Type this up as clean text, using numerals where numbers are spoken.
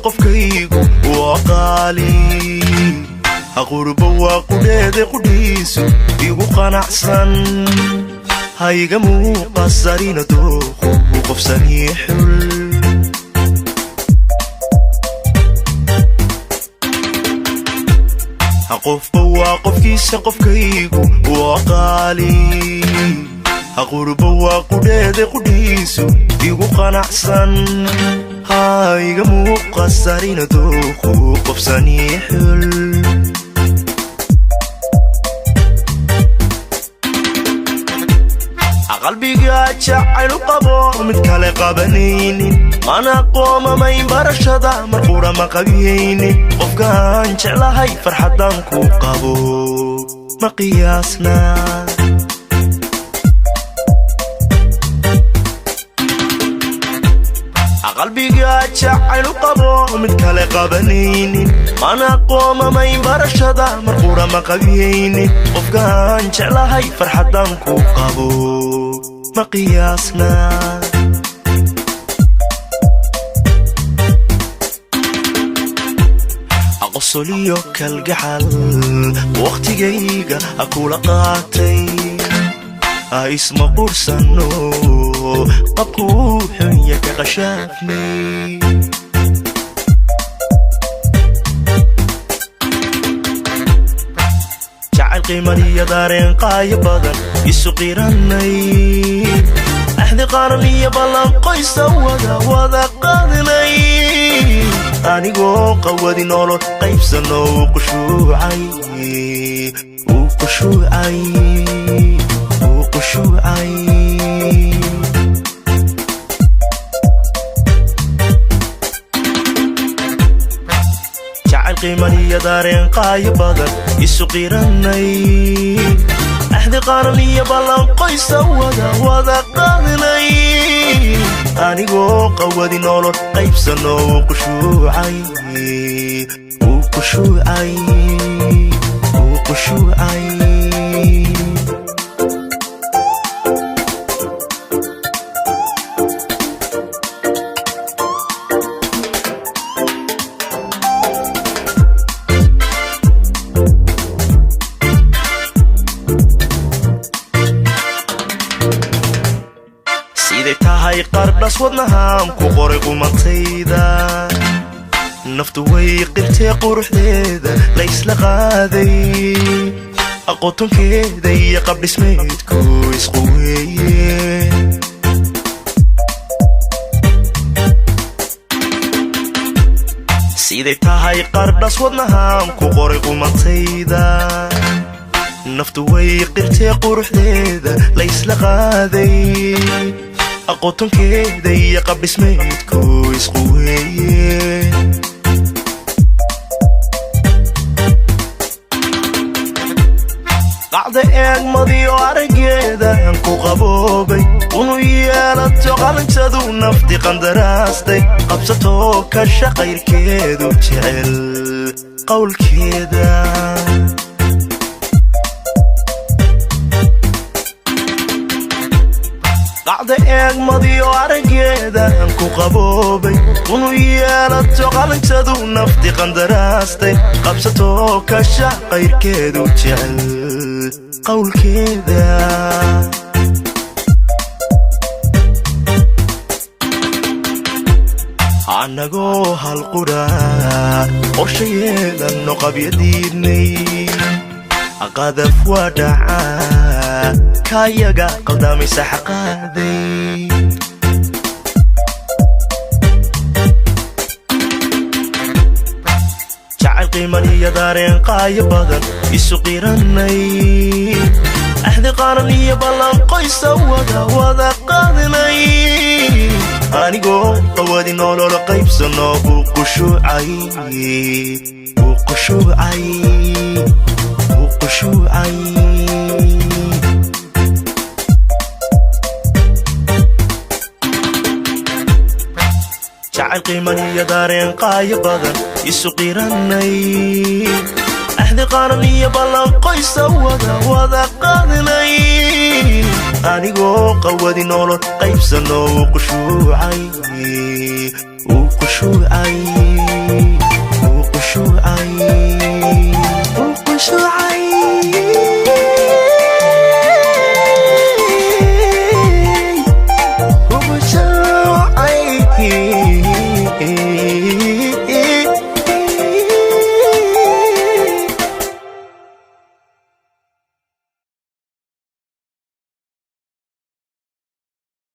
qofkaygu waa qaali aqurbo waa qudheede qudhiisu igu qanacsan hayga muuqasarina dooqu qofsanii xul qofba waa qofkiisa qofkaygu waa qaali aqurbo waa qudheede qudhiisu igu qanacsan hayga muuqasarina dooqu qofsanii xul qalbiga jacayl qabo mid kale qabanaynin mana qoomamayn barashada marqura ma qabiyaynin qofkaan jeclahay farxadan ku qabo ma qiyaasna qalbiga jacayl qabo mid kale qabanaynin mana qoomamayn barashada marqura ma qabiyaynin qofkaan jeclahay farxadan ku qabo ma qiyaasna aqosoliyo kalgacal waqtigayga akula qaatay isma qursano qabkuu xunya ka qashaafnay jacayl qiimaniyo daareen qaayo badan isu qiranay axdi qaran iyo ballan qoysa wada qaadinay anigoo qawadi nolol qaybsano uu qushuucay jacayl qiimaniyo daareen qaayo badan isu qiranay axdi qaran iyo ballan qoysa wada qaadinay anigoo qawadi nolol qaybsano uu qushuucay tahay qardhas wadnahaan ku qoray qumantayda naftu way qirtee quruxdeeda la isla qaaday aqoontonkeeda iyo qabdhismeedku isqu weeye siday tahay qardhas wadnahaan ku qoray qumantayda naftu way qirtee quruxdeeda la isla qaaday aqoontonkeeda iyo qabdhismeedku isqu weeye qacda eegmadiyo arageeda ku qaboobay unu yeelato qalintadu nafti qandaraastay qabsatoo ka shaqayrkeedu jecel qowlkeeda qacda eegmadiyo arageeda ku qaboobay unu yeelato qalintadu nafti qandaraastay qabsatoo ka shaqayrkeedu jecel qowlkeeda anagoo hal qura qorsha yeelanno qabyadiidnay qadaf waa dhacaa kayaga qaldamaysa xaqaaday jacayl qiimaniyo daareen qaayo badan isu qiranay axdi qaran iyo ballan qoysa wada qaadinay anigoo qawadi nolol qaybsano uu qushuucay جعل قيمانية دارين قاية بدن يسقيرني أحد قارنية بلان قيسة وذا قادني أنيقو قوادي نولو قيبسنو وقشوعي